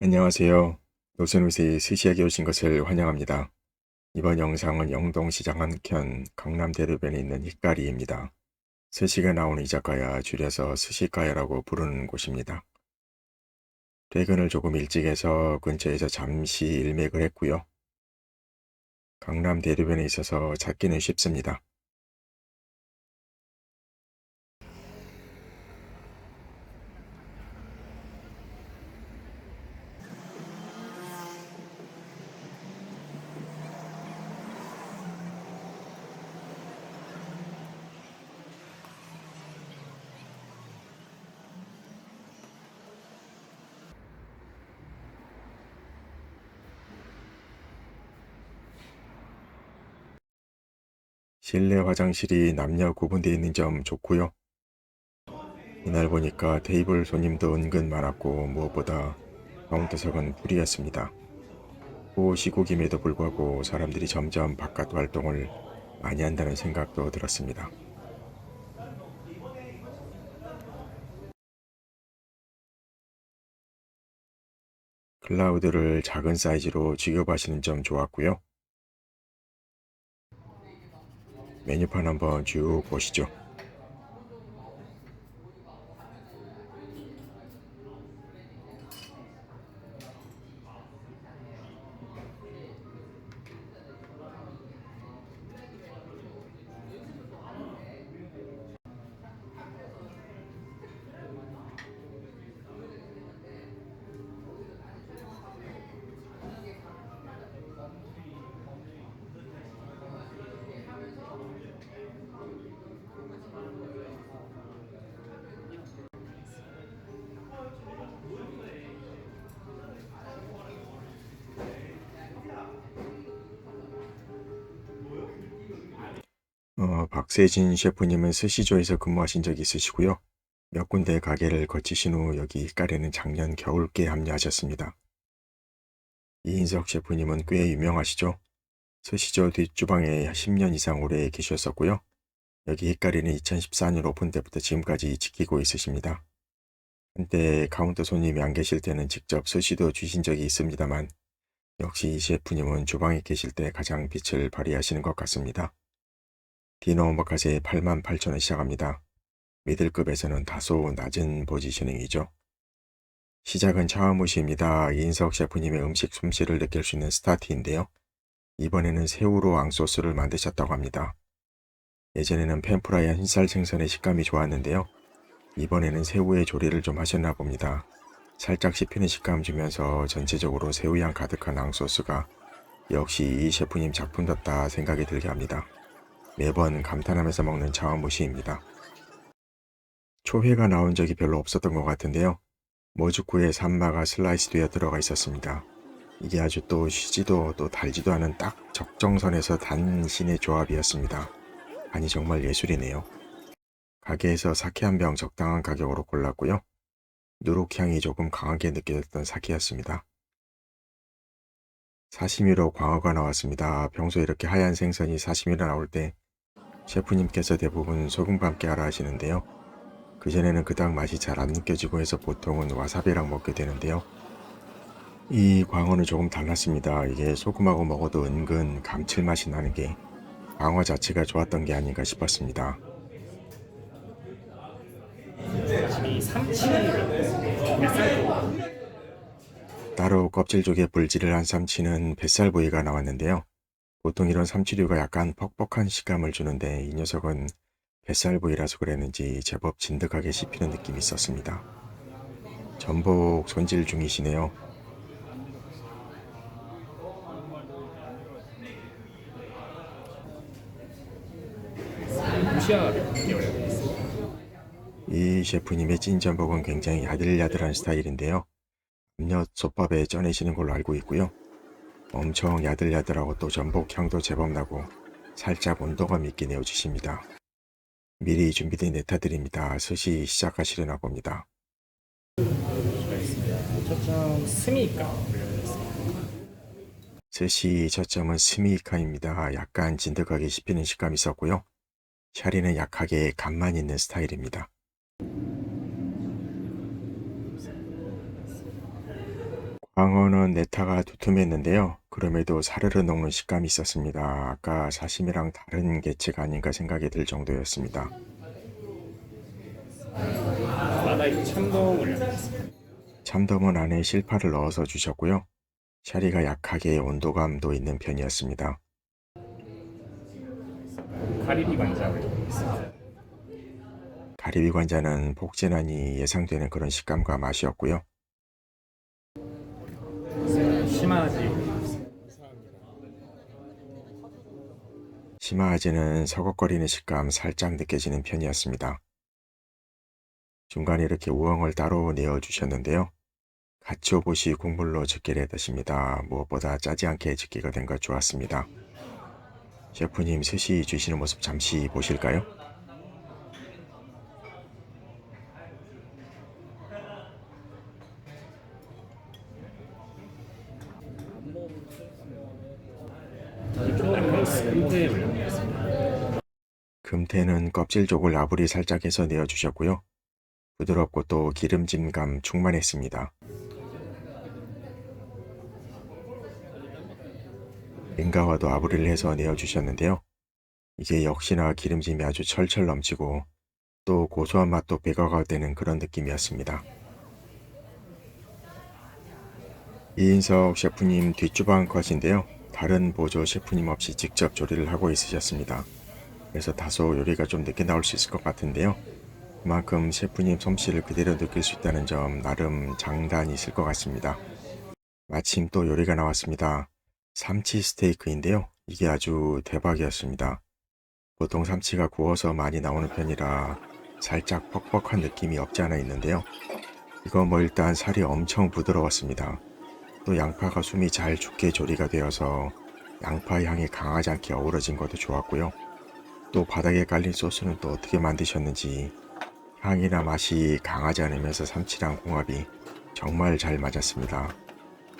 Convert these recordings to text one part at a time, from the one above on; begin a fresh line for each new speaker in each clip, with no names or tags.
안녕하세요. 노선우스의 스시야기 오신 것을 환영합니다. 이번 영상은 영동시장 한켠 강남대로변에 있는 히까리입니다. 스시가 나오는 이자카야, 줄여서 스시카야라고 부르는 곳입니다. 퇴근을 조금 일찍 해서 근처에서 잠시 일맥을 했고요. 강남대로변에 있어서 찾기는 쉽습니다. 실내 화장실이 남녀 구분되어 있는 점 좋고요. 이날 보니까 테이블 손님도 은근 많았고 무엇보다 카운터석은 풀이었습니다. 시국임에도 불구하고 사람들이 점점 바깥 활동을 많이 한다는 생각도 들었습니다. 클라우드를 작은 사이즈로 취급하시는 점 좋았고요. 메뉴판 한번 쭉 보시죠. 박세진 셰프님은 스시조에서 근무하신 적이 있으시고요. 몇 군데 가게를 거치신 후 여기 히카리는 작년 겨울께 합류하셨습니다. 이인석 셰프님은 꽤 유명하시죠? 스시조 뒷주방에 10년 이상 오래 계셨었고요. 여기 히카리는 2014년 오픈 때부터 지금까지 지키고 있으십니다. 한때 카운터 손님이 안 계실 때는 직접 스시도 주신 적이 있습니다만 역시 이 셰프님은 주방에 계실 때 가장 빛을 발휘하시는 것 같습니다. 디너 오마카세 88,000원 시작합니다. 미들급에서는 다소 낮은 포지셔닝이죠. 시작은 차와무시입니다. 이인석 셰프님의 음식 솜씨를 느낄 수 있는 스타트인데요. 이번에는 새우로 앙소스를 만드셨다고 합니다. 예전에는 펜프라야 흰살 생선의 식감이 좋았는데요. 이번에는 새우의 조리를 좀 하셨나 봅니다. 살짝 씹히는 식감 주면서 전체적으로 새우향 가득한 앙소스가 역시 이 셰프님 작품답다 생각이 들게 합니다. 매번 감탄하면서 먹는 차와무시입니다. 초회가 나온 적이 별로 없었던 것 같은데요. 모주쿠에 산마가 슬라이스 되어 들어가 있었습니다. 이게 아주 또 쉬지도 또 달지도 않은 딱 적정선에서 단신의 조합이었습니다. 아니 정말 예술이네요. 가게에서 사케 한 병 적당한 가격으로 골랐고요. 누룩향이 조금 강하게 느껴졌던 사케였습니다. 사시미로 광어가 나왔습니다. 평소에 이렇게 하얀 생선이 사시미로 나올 때 셰프님께서 대부분 소금과 함께 하라 하시는데요. 그전에는 그닥 맛이 잘 안 느껴지고 해서 보통은 와사비랑 먹게 되는데요. 이 광어는 조금 달랐습니다. 이게 소금하고 먹어도 은근 감칠맛이 나는 게 광어 자체가 좋았던 게 아닌가 싶었습니다.
이 삼치를 뱃살도
따로 껍질 쪽에 불질을 한 삼치는 뱃살 부위가 나왔는데요. 보통 이런 삼치류가 약간 퍽퍽한 식감을 주는데 이 녀석은 뱃살 부위라서 그랬는지 제법 진득하게 씹히는 느낌이 있었습니다. 전복 손질 중이시네요.
무시하게 계열에 있습니다.
이 셰프님의 찐 전복은 굉장히 야들야들한 스타일인데요. 음료 솥밥에 쪄내시는 걸로 알고 있고요. 엄청 야들야들하고 또 전복 향도 제법 나고 살짝 온도감 있게 내어주십니다. 미리 준비된 네타들입니다. 스시 시작하시려나 봅니다.
초점 스미가
스시 저점은 스미카입니다. 약간 진득하게 씹히는 식감이 있었고요. 샤리는 약하게 간만 있는 스타일입니다. 광어는 네타가 두툼했는데요. 그럼에도 사르르 녹는 식감이 있었습니다. 아까 사시미랑 다른 개체가 아닌가 생각이 들 정도였습니다.
마다이 참돔 올려드리겠습니다.
참돔은 안에 실파를 넣어서 주셨고요. 샤리가 약하게 온도감도 있는 편이었습니다.
가리비 관자 올려드리겠습니다.
가리비 관자는 폭진하니 예상되는 그런 식감과 맛이었고요.
시마지 올려드리겠습니다.
시마아지는 서걱거리는 식감 살짝 느껴지는 편이었습니다. 중간에 이렇게 우엉을 따로 내어주셨는데요. 가츠오부시 국물로 즉게를 해드십니다. 무엇보다 짜지 않게 즉게가 된 것 좋았습니다. 셰프님 스시 주시는 모습 잠시 보실까요?
금태 올려드리겠습니다.
금태는 껍질 쪽을 아부리 살짝 해서 내어주셨고요. 부드럽고 또 기름짐감 충만했습니다. 링가와도 아부리를 해서 내어주셨는데요. 이게 역시나 기름짐이 아주 철철 넘치고 또 고소한 맛도 배가가 되는 그런 느낌이었습니다. 이인석 셰프님 뒷주방 컷인데요. 다른 보조 셰프님 없이 직접 조리를 하고 있으셨습니다. 그래서 다소 요리가 좀 늦게 나올 수 있을 것 같은데요. 그만큼 셰프님 솜씨를 그대로 느낄 수 있다는 점 나름 장단이 있을 것 같습니다. 마침 또 요리가 나왔습니다. 삼치 스테이크인데요. 이게 아주 대박이었습니다. 보통 삼치가 구워서 많이 나오는 편이라 살짝 퍽퍽한 느낌이 없지 않아 있는데요. 이거 뭐 일단 살이 엄청 부드러웠습니다. 또 양파가 숨이 잘 죽게 조리가 되어서 양파 향이 강하지 않게 어우러진 것도 좋았고요. 또 바닥에 깔린 소스는 또 어떻게 만드셨는지 향이나 맛이 강하지 않으면서 삼치랑 궁합이 정말 잘 맞았습니다.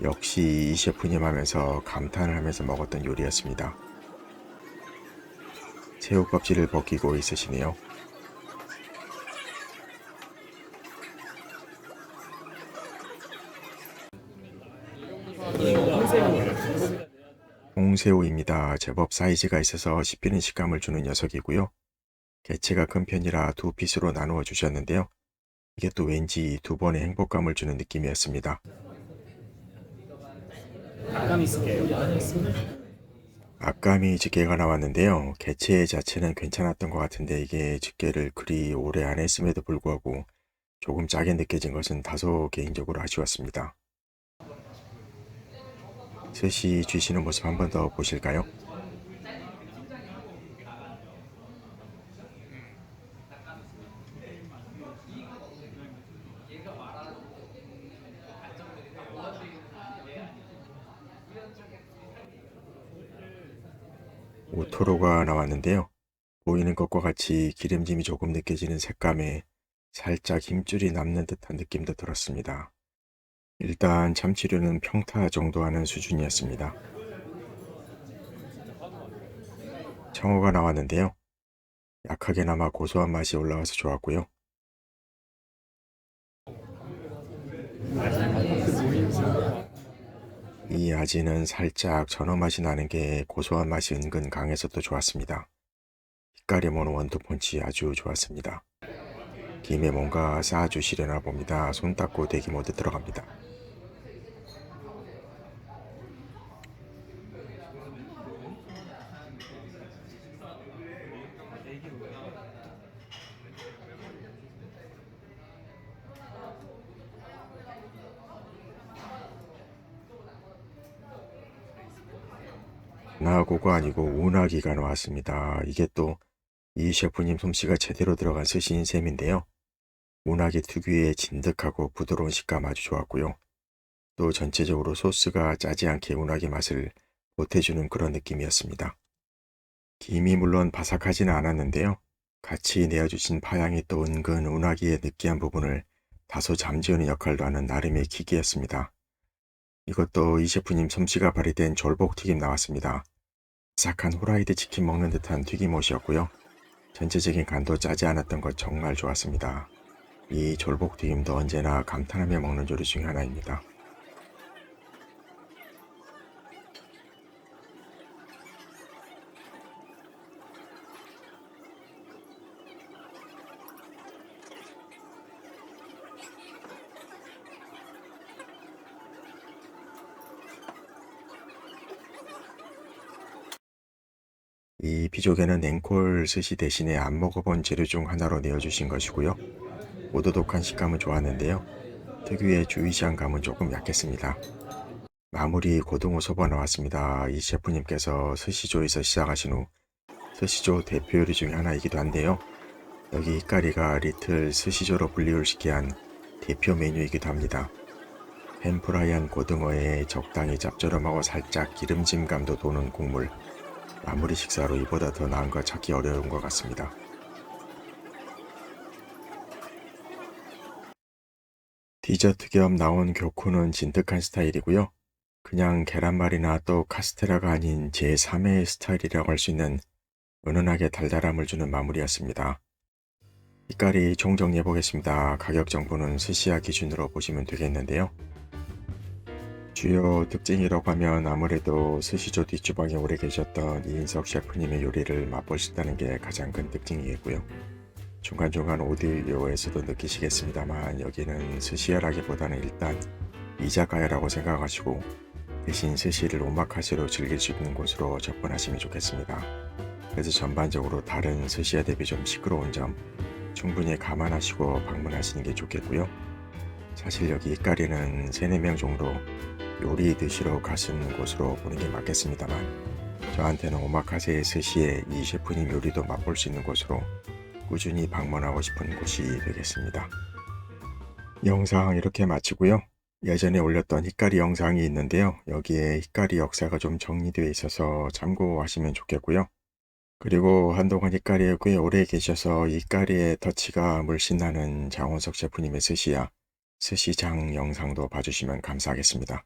역시 이 셰프님 하면서 감탄을 하면서 먹었던 요리였습니다. 새우 껍질을 벗기고 있으시네요.
홍새우 올려드리겠습니다.
홍새우입니다. 제법 사이즈가 있어서 씹히는 식감을 주는 녀석이고요. 개체가 큰 편이라 두 피스로 나누어 주셨는데요. 이게 또 왠지 두 번의 행복감을 주는 느낌이었습니다.
아가미스게 올려드리겠습니다.
아까미 집게가 나왔는데요. 개체 자체는 괜찮았던 것 같은데 이게 집게를 그리 오래 안 했음에도 불구하고 조금 짜게 느껴진 것은 다소 개인적으로 아쉬웠습니다. 스시 주시는 모습 한 번 더 보실까요? 오토로가 나왔는데요. 보이는 것과 같이 기름짐이 조금 느껴지는 색감에 살짝 힘줄이 남는 듯한 느낌도 들었습니다. 일단 참치류는 평타 정도 하는 수준이었습니다. 청어가 나왔는데요. 약하게나마 고소한 맛이 올라와서 좋았고요. 이 아지는 살짝 전어 맛이 나는 게 고소한 맛이 은근 강해서 또 좋았습니다. 흰가리몬 원투펀치 아주 좋았습니다. 김에 뭔가 쌓아주시려나 봅니다. 손 닦고 대기 모드 들어갑니다. 나고가 아니고 우나기가 나왔습니다. 이게 또 이 셰프님 솜씨가 제대로 들어간 스시인 셈인데요. 우나기 특유의 진득하고 부드러운 식감 아주 좋았고요. 또 전체적으로 소스가 짜지 않게 우나기 맛을 보태주는 그런 느낌이었습니다. 김이 물론 바삭하지는 않았는데요. 같이 내어주신 파향이 또 은근 우나기의 느끼한 부분을 다소 잠재우는 역할도 하는 나름의 기기였습니다. 이것도 이 셰프님 솜씨가 발휘된 졸복튀김 나왔습니다. 바삭한 후라이드 치킨 먹는 듯한 튀김옷이었고요. 전체적인 간도 짜지 않았던 것 정말 좋았습니다. 이 졸복튀김도 언제나 감탄하며 먹는 요리 중 하나입니다. 이 비조개는 냉콜 스시 대신에 안 먹어본 재료 중 하나로 내어주신 것이고요. 오도독한 식감은 좋았는데요. 특유의 주이시한 감은 조금 약했습니다. 마무리 고등어 소바 나왔습니다. 이 셰프님께서 스시조에서 시작하신 후 스시조 대표 요리 중에 하나이기도 한데요. 여기 히카리가 리틀 스시조로 불리울 시기한 대표 메뉴이기도 합니다. 팬프라이한 고등어에 적당히 짭조름하고 살짝 기름진 감도 도는 국물. 마무리 식사로 이보다 더 나은 거 찾기 어려운 것 같습니다. 디저트 겸 나온 교쿠는 진득한 스타일이고요. 그냥 계란말이나 또 카스테라가 아닌 제3의 스타일이라고 할 수 있는 은은하게 달달함을 주는 마무리였습니다. 히카리 총 정리해 보겠습니다. 가격 정보는 스시야 기준으로 보시면 되겠는데요. 주요 특징이라고 하면 아무래도 스시조 뒷주방에 오래 계셨던 이인석 셰프님의 요리를 맛볼 수 있다는 게 가장 큰 특징이겠고요. 중간중간 오디오에서도 느끼시겠습니다만 여기는 스시야라기보다는 일단 이자카야라고 생각하시고 대신 스시를 오마카세로 즐길 수 있는 곳으로 접근하시면 좋겠습니다. 그래서 전반적으로 다른 스시야 대비 좀 시끄러운 점 충분히 감안하시고 방문하시는 게 좋겠고요. 사실 여기 히카리는 3-4명 정도 요리 드시러 가시는 곳으로 보는 게 맞겠습니다만 저한테는 오마카세 스시에 이 셰프님 요리도 맛볼 수 있는 곳으로 꾸준히 방문하고 싶은 곳이 되겠습니다. 영상 이렇게 마치고요. 예전에 올렸던 히카리 영상이 있는데요. 여기에 히카리 역사가 좀 정리되어 있어서 참고하시면 좋겠고요. 그리고 한동안 히카리에 꽤 오래 계셔서 히카리의 터치가 물씬 나는 장원석 셰프님의 스시야, 스시장 영상도 봐주시면 감사하겠습니다.